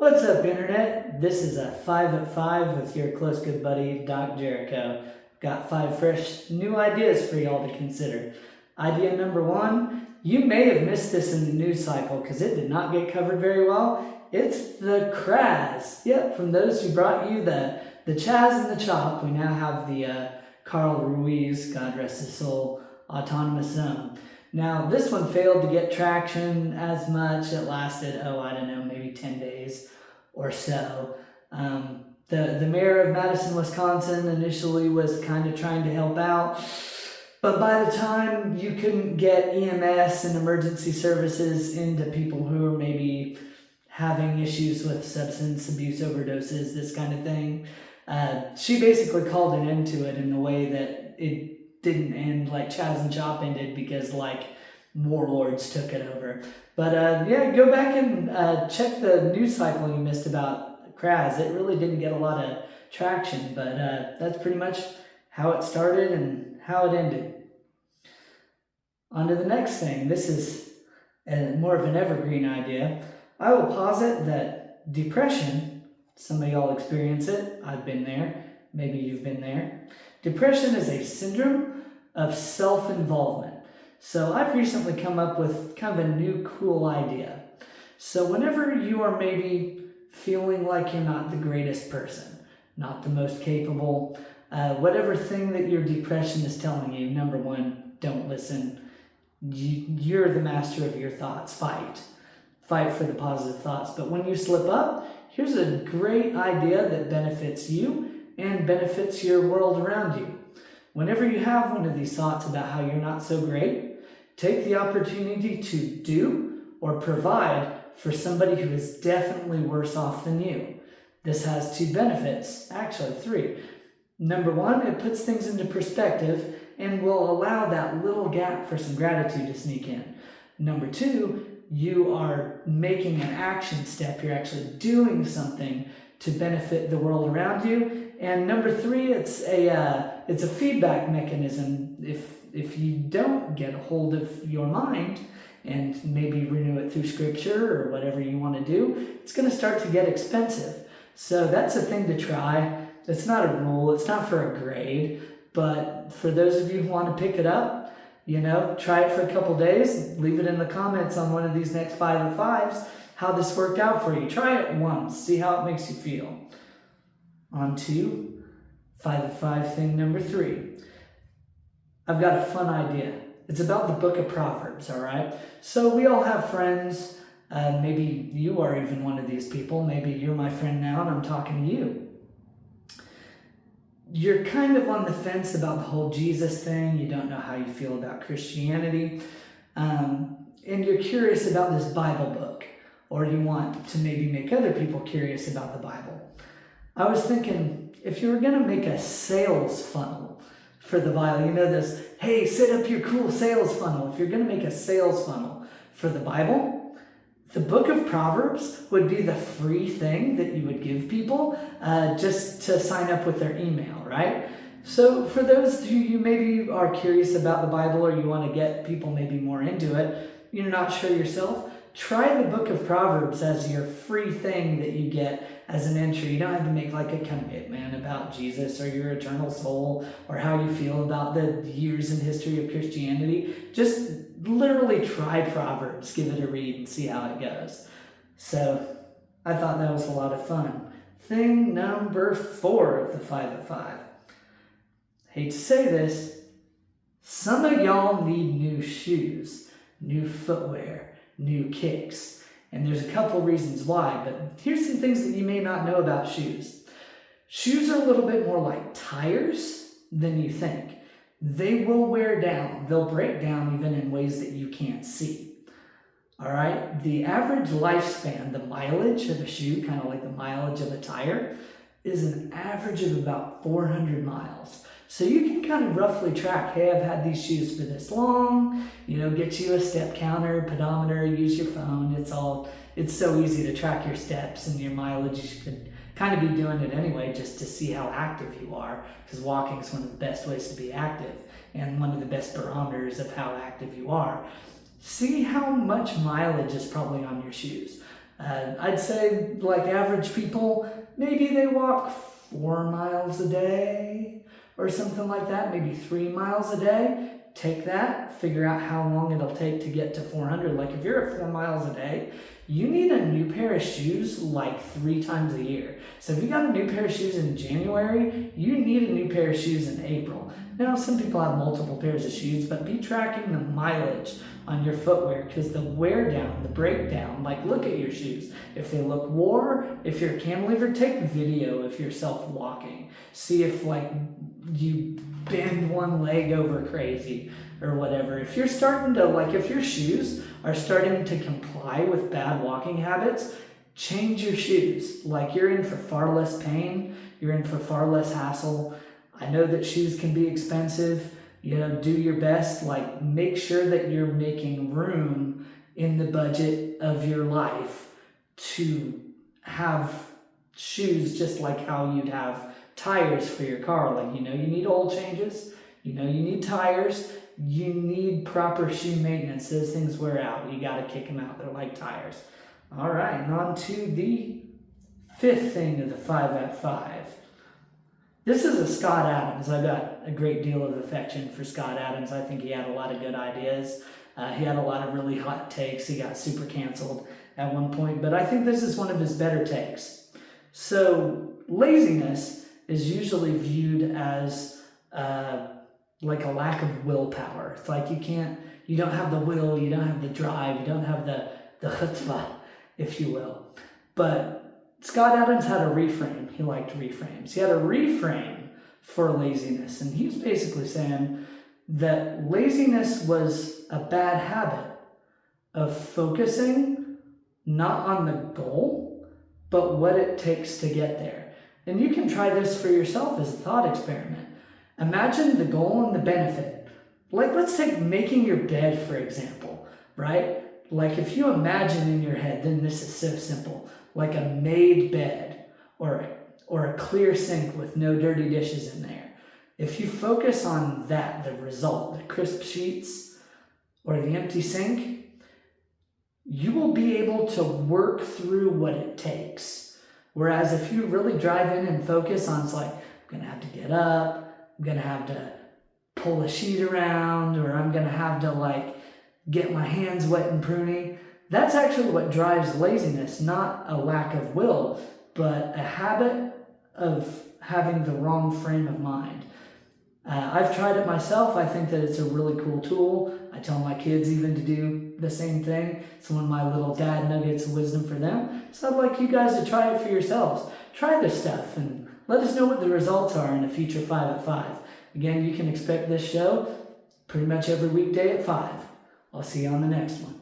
What's up, Internet? This is a 5 at 5 with your close good buddy, Doc Jericho. Got 5 fresh new ideas for y'all to consider. Idea number 1, you may have missed this in the news cycle because it did not get covered very well. It's the Kraz. Yep, from those who brought you the Chaz and the Chop, we now have the Carl Ruiz, God rest his soul, autonomous zone. Now, this one failed to get traction as much. It lasted, I don't know, maybe 10 days or so. The mayor of Madison, Wisconsin initially was kind of trying to help out, but by the time you couldn't get EMS and emergency services into people who are maybe having issues with substance abuse overdoses, this kind of thing, she basically called an end to it in a way that it didn't end like Chaz and Chop ended because warlords took it over. But go back and check the news cycle you missed about Kraz. It really didn't get a lot of traction, but that's pretty much how it started and how it ended. On to the next thing. This is more of an evergreen idea. I will posit that depression, some of y'all experience it, I've been there, maybe you've been there. Depression is a syndrome of self-involvement. So I've recently come up with kind of a new cool idea. So whenever you are maybe feeling like you're not the greatest person, not the most capable, whatever thing that your depression is telling you, number 1, don't listen. You're the master of your thoughts. Fight for the positive thoughts. But when you slip up, here's a great idea that benefits you and benefits your world around you. Whenever you have one of these thoughts about how you're not so great, take the opportunity to do or provide for somebody who is definitely worse off than you. This has 2 benefits, actually 3. Number 1, it puts things into perspective and will allow that little gap for some gratitude to sneak in. Number 2, you are making an action step. You're actually doing something to benefit the world around you. And number 3, it's a feedback mechanism. If you don't get a hold of your mind and maybe renew it through scripture or whatever you want to do, it's going to start to get expensive. So that's a thing to try. It's not a rule. It's not for a grade. But for those of you who want to pick it up, try it for a couple days. Leave it in the comments on one of these next 5 at 5s how this worked out for you. Try it once. See how it makes you feel. On to 5 at 5 thing number 3. I've got a fun idea. It's about the book of Proverbs, all right? So we all have friends. Maybe you are even one of these people. Maybe you're my friend now and I'm talking to you. You're kind of on the fence about the whole Jesus thing. You don't know how you feel about Christianity. And you're curious about this Bible book. Or you want to maybe make other people curious about the Bible. I was thinking, if you were going to make a sales funnel for the Bible, this, hey, set up your cool sales funnel. If you're going to make a sales funnel for the Bible, the book of Proverbs would be the free thing that you would give people just to sign up with their email, right? So for those who you maybe are curious about the Bible or you want to get people maybe more into it, you're not sure yourself, try the book of Proverbs as your free thing that you get as an entry. You don't have to make like a commitment about Jesus or your eternal soul or how you feel about the years in history of Christianity. Just literally try Proverbs, give it a read and see how it goes. So I thought that was a lot of fun. Thing number 4 of the 5 at 5. Hate to say this, some of y'all need new shoes, new footwear, new kicks. And there's a couple reasons why, but here's some things that you may not know about shoes. Shoes are a little bit more like tires than you think. They will wear down. They'll break down even in ways that you can't see. All right? The average lifespan, the mileage of a shoe, kind of like the mileage of a tire, is an average of about 400 miles. So you can kind of roughly track, hey, I've had these shoes for this long, get you a step counter, pedometer, use your phone. It's so easy to track your steps and your mileage. You could kind of be doing it anyway just to see how active you are, because walking is one of the best ways to be active and one of the best barometers of how active you are. See how much mileage is probably on your shoes. I'd say like average people, maybe they walk 4 miles a day or something like that, maybe 3 miles a day. Take that, figure out how long it'll take to get to 400. Like if you're at 4 miles a day, you need a new pair of shoes like 3 times a year. So if you got a new pair of shoes in January, you need a new pair of shoes in April. Now, some people have multiple pairs of shoes, but be tracking the mileage on your footwear, because the wear down, the breakdown, like look at your shoes. If they look wore, if you're a cantilever, take video of yourself walking. See if like you bend one leg over crazy or whatever. If you're starting to if your shoes are starting to comply with bad walking habits, change your shoes. Like you're in for far less pain, you're in for far less hassle. I know that shoes can be expensive. Do your best, make sure that you're making room in the budget of your life to have shoes just like how you'd have tires for your car. You need oil changes, you need tires, you need proper shoe maintenance. Those things wear out. You got to kick them out. They're like tires. All right, and on to the 5th thing of the 5 at 5. This is a Scott Adams. I've got a great deal of affection for Scott Adams. I think he had a lot of good ideas. He had a lot of really hot takes. He got super canceled at one point, but I think this is one of his better takes. So laziness is usually viewed as like a lack of willpower. It's like you don't have the will, you don't have the drive, you don't have the chutzpah, if you will. But Scott Adams had a reframe. He liked reframes. He had a reframe for laziness, and he was basically saying that laziness was a bad habit of focusing not on the goal, but what it takes to get there. And you can try this for yourself as a thought experiment. Imagine the goal and the benefit. Let's take making your bed, for example, right? If you imagine in your head, then this is so simple, like a made bed or a clear sink with no dirty dishes in there. If you focus on that, the result, the crisp sheets or the empty sink, you will be able to work through what it takes. Whereas if you really drive in and focus on, I'm going to have to get up, I'm going to have to pull a sheet around, or I'm going to have to get my hands wet and pruny. That's actually what drives laziness, not a lack of will, but a habit of having the wrong frame of mind. I've tried it myself. I think that it's a really cool tool. I tell my kids even to do the same thing. It's one of my little dad nuggets of wisdom for them. So I'd like you guys to try it for yourselves. Try this stuff and let us know what the results are in a future 5 at 5. Again, you can expect this show pretty much every weekday at 5. I'll see you on the next one.